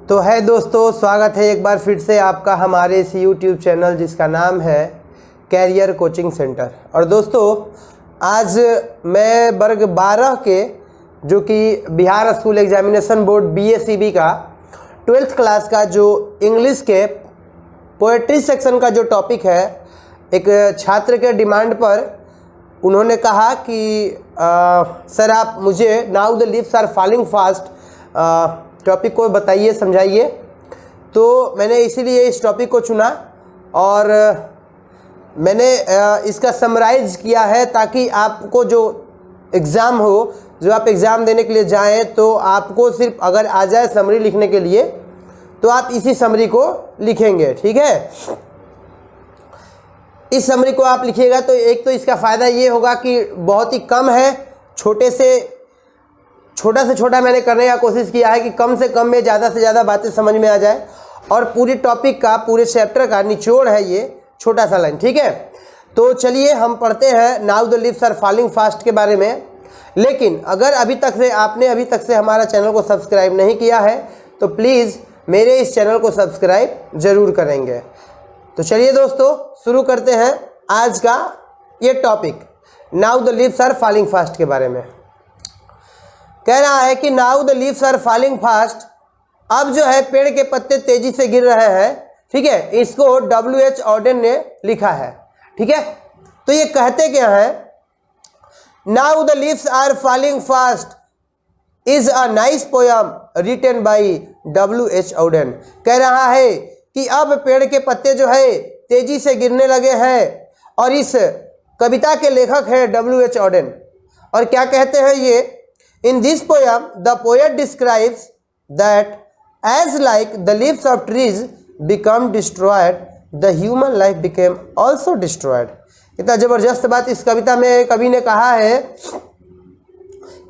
तो है दोस्तों, स्वागत है एक बार फिर से आपका हमारे इस YouTube चैनल जिसका नाम है कैरियर कोचिंग सेंटर। और दोस्तों आज मैं वर्ग 12 के जो कि Bihar school examination board BACB का 12th क्लास का जो इंग्लिश के पोएट्री सेक्शन का जो टॉपिक है, एक छात्र के डिमांड पर उन्होंने कहा कि सर आप मुझे now the leaves are falling fast topic को बताइए, समझाइए। तो मैंने इसीलिए इस टॉपिक को चुना और मैंने इसका समराइज़ किया है ताकि आपको जो एग्ज़ाम हो, जो आप एग्ज़ाम देने के लिए जाएं, तो आपको सिर्फ अगर आ जाए समरी लिखने के लिए तो आप इसी समरी को लिखेंगे। ठीक है, इस समरी को आप लिखिएगा तो एक तो इसका फ़ायदा ये होगा कि बहुत ही कम है, छोटा से छोटा मैंने करने का कोशिश किया है कि कम से कम में ज़्यादा से ज़्यादा बातें समझ में आ जाए। और पूरी टॉपिक का, पूरे चैप्टर का निचोड़ है ये छोटा सा लाइन। ठीक है, तो चलिए हम पढ़ते हैं now the leaves are falling fast के बारे में। लेकिन अगर अभी तक से हमारा चैनल को सब्सक्राइब नहीं किया है तो प्लीज़ मेरे इस चैनल को सब्सक्राइब ज़रूर करेंगे। तो चलिए दोस्तों शुरू करते हैं आज का ये topic now the leaves are falling fast के बारे में। कह रहा है कि now the leaves are falling fast, अब जो है पेड़ के पत्ते तेजी से गिर रहे हैं। ठीक है, इसको W.H. ऑडेन ने लिखा है। ठीक है, तो ये कहते क्या है, now the leaves are falling fast is a nice poem written by W.H. Auden. कह रहा है कि अब पेड़ के पत्ते जो है तेजी से गिरने लगे हैं और इस कविता के लेखक है W.H. ऑडेन। और क्या कहते हैं ये, in this poem the poet describes that as like the leaves of trees become destroyed the human life became also destroyed। इतना जबरदस्त बात इस कविता में कवि ने कहा है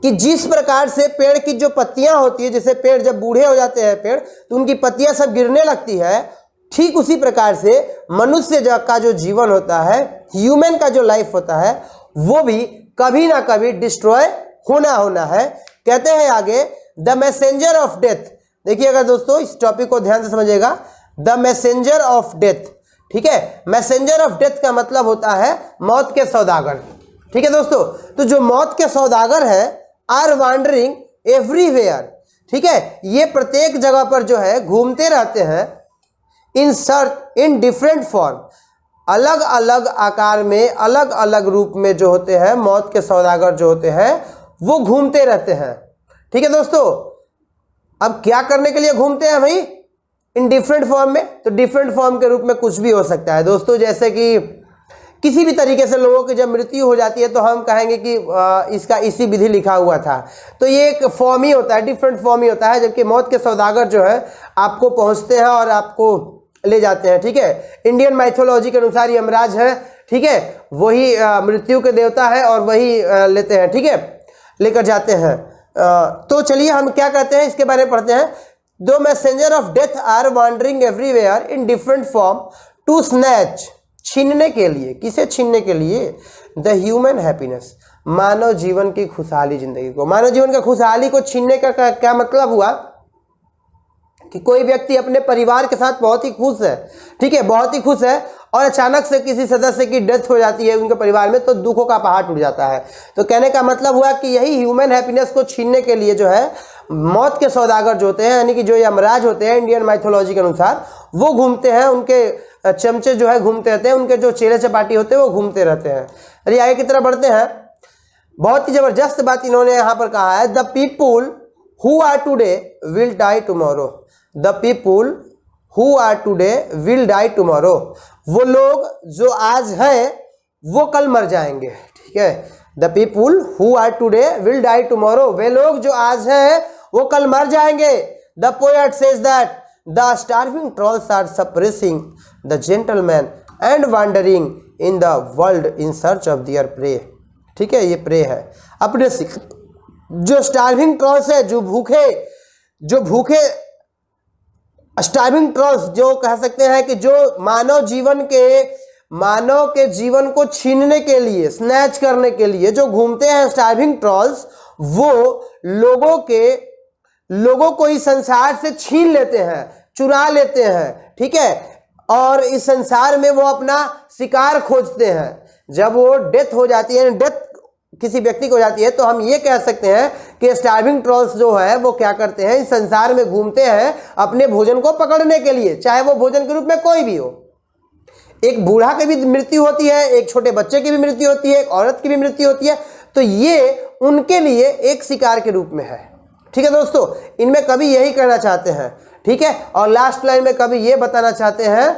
कि जिस प्रकार से पेड़ की जो पत्तियां होती है, जैसे पेड़ जब बूढ़े हो जाते हैं पेड़ तो उनकी पत्तियां सब गिरने लगती है, ठीक उसी प्रकार से मनुष्य का जो जीवन होता है, ह्यूमन का जो लाइफ होता है, वो भी कभी ना कभी डिस्ट्रॉय होना है। कहते हैं आगे, द मैसेंजर ऑफ डेथ। देखिएगा दोस्तों, इस टॉपिक को ध्यान से समझिएगा, द मैसेंजर ऑफ डेथ। ठीक है, मैसेंजर ऑफ डेथ का मतलब होता है मौत के सौदागर। ठीक है दोस्तों, तो जो मौत के सौदागर है आर वांडरिंग एवरीवेयर। ठीक है, ये प्रत्येक जगह पर जो है घूमते रहते हैं, इन डिफरेंट फॉर्म, अलग अलग आकार में, अलग अलग रूप में जो होते हैं मौत के सौदागर जो होते हैं वो घूमते रहते हैं। ठीक है दोस्तों, अब क्या करने के लिए घूमते हैं भाई, इन डिफरेंट फॉर्म में। तो डिफरेंट फॉर्म के रूप में कुछ भी हो सकता है दोस्तों, जैसे कि किसी भी तरीके से लोगों की जब मृत्यु हो जाती है तो हम कहेंगे कि इसका इसी विधि लिखा हुआ था, तो ये एक फॉर्म ही होता है, डिफरेंट फॉर्म ही होता है। जबकि मौत के सौदागर जो है आपको पहुंचते हैं और आपको ले जाते हैं। ठीक है, इंडियन माइथोलॉजी के अनुसार यमराज है। ठीक है, वही मृत्यु के देवता है और वही लेते हैं। ठीक है, लेकर जाते हैं। तो चलिए हम क्या कहते हैं इसके बारे में पढ़ते हैं। दो messenger of death are wandering everywhere in different form to snatch, छीनने के लिए। किसे छीनने के लिए, द ह्यूमन हैप्पीनेस, मानव जीवन की खुशहाली, जिंदगी को, मानव जीवन का खुशहाली को छीनने का क्या मतलब हुआ कि कोई व्यक्ति अपने परिवार के साथ बहुत ही खुश है। ठीक है, बहुत ही खुश है और अचानक से किसी सदस्य की डेथ हो जाती है उनके परिवार में, तो दुखों का पहाड़ टूट जाता है। तो कहने का मतलब हुआ कि यही ह्यूमन हैप्पीनेस को छीनने के लिए जो है मौत के सौदागर जो होते हैं, यानी कि जो यमराज होते हैं इंडियन माइथोलॉजी के अनुसार, वो घूमते हैं, उनके चमचे जो है घूमते रहते हैं, उनके जो चेले चपाटी होते हैं वो घूमते रहते हैं। अरे आगे की तरफ बढ़ते हैं। बहुत ही जबरदस्त बात इन्होंने यहाँ पर कहा है, the people who are today will die tomorrow. The people who are today will die tomorrow, वो लोग जो आज हैं वो कल मर जाएंगे। ठीक है, the people who are today will die tomorrow, वे लोग जो आज हैं वो कल मर जाएंगे। The poet says that the starving trolls are suppressing the gentleman and wandering in the world in search of their prey. ठीक है, ये प्रे है अपने जो स्टार्विंग ट्रॉल्स है, जो भूखे स्टार्विंग ट्रॉल्स, जो कह सकते हैं कि जो मानव के जीवन को छीनने के लिए, स्नैच करने के लिए जो घूमते हैं स्टार्विंग ट्रॉल्स, वो लोगों के लोगों को इस संसार से छीन लेते हैं, चुरा लेते हैं, ठीक है, और इस संसार में वो अपना शिकार खोजते हैं। जब वो डेथ हो जाती है, डेथ किसी व्यक्ति को हो जाती है, तो हम ये कह सकते हैं कि स्टार्विंग ट्रोल्स जो है वो क्या करते हैं, इस संसार में घूमते हैं अपने भोजन को पकड़ने के लिए, चाहे वो भोजन के रूप में कोई भी हो। एक बूढ़ा की भी मृत्यु होती है, एक छोटे बच्चे की भी मृत्यु होती है, एक औरत की भी मृत्यु होती है, तो ये उनके लिए एक शिकार के रूप में है। ठीक है दोस्तों, इनमें कवि यही कहना चाहते हैं, ठीक है। और लास्ट लाइन में कवि ये बताना चाहते हैं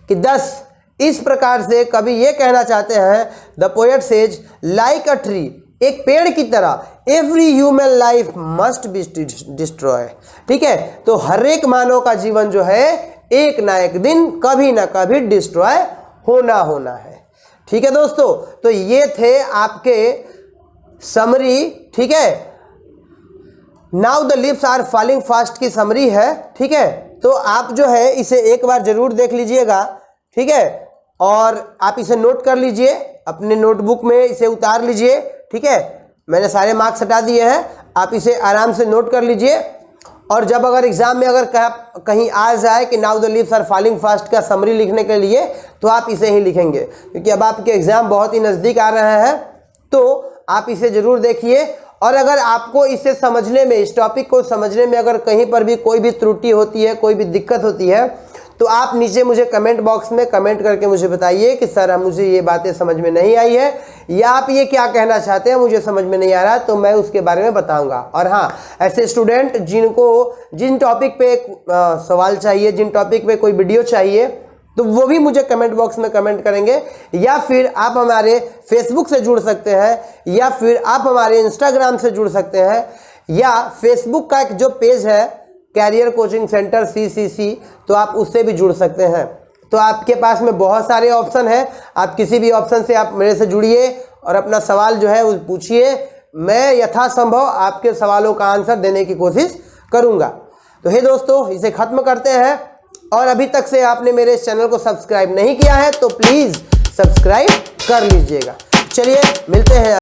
कि 10 इस प्रकार से कवि ये कहना चाहते हैं, the poet says like a tree, एक पेड़ की तरह every human life must be destroy. ठीक है, तो हर एक मानव का जीवन जो है एक ना एक दिन कभी ना कभी डिस्ट्रॉय होना है। ठीक है दोस्तों, तो ये थे आपके समरी, ठीक है। Now the leaves are falling fast की समरी है, ठीक है। तो आप जो है इसे एक बार जरूर देख लीजिएगा, ठीक है, और आप इसे नोट कर लीजिए, अपने नोटबुक में इसे उतार लीजिए, ठीक है। मैंने सारे मार्क्स हटा दिए हैं, आप इसे आराम से नोट कर लीजिए। और जब अगर एग्जाम में अगर कहीं आ जाए कि now the leaves are falling fast का समरी लिखने के लिए, तो आप इसे ही लिखेंगे, क्योंकि अब आपके एग्जाम बहुत ही नज़दीक आ रहे हैं, तो आप इसे ज़रूर देखिए। और अगर आपको इसे समझने में, इस टॉपिक को समझने में अगर कहीं पर भी कोई भी त्रुटि होती है, कोई भी दिक्कत होती है, तो आप नीचे मुझे कमेंट बॉक्स में कमेंट करके मुझे बताइए कि सर मुझे ये बातें समझ में नहीं आई है, या आप ये क्या कहना चाहते हैं मुझे समझ में नहीं आ रहा, तो मैं उसके बारे में बताऊंगा। और हाँ, ऐसे स्टूडेंट जिन टॉपिक पे सवाल चाहिए, जिन टॉपिक पे कोई वीडियो चाहिए, तो वो भी मुझे कमेंट बॉक्स में कमेंट करेंगे, या फिर आप हमारे फेसबुक से जुड़ सकते हैं, या फिर आप हमारे इंस्टाग्राम से जुड़ सकते हैं, या फेसबुक का एक जो पेज है कैरियर कोचिंग सेंटर CCC, तो आप उससे भी जुड़ सकते हैं। तो आपके पास में बहुत सारे ऑप्शन हैं, आप किसी भी ऑप्शन से आप मेरे से जुड़िए और अपना सवाल जो है वो पूछिए, मैं यथासंभव आपके सवालों का आंसर देने की कोशिश करूंगा। तो हे दोस्तों, इसे ख़त्म करते हैं। और अभी तक से आपने मेरे इस चैनल को सब्सक्राइब नहीं किया है तो प्लीज़ सब्सक्राइब कर लीजिएगा। चलिए मिलते हैं।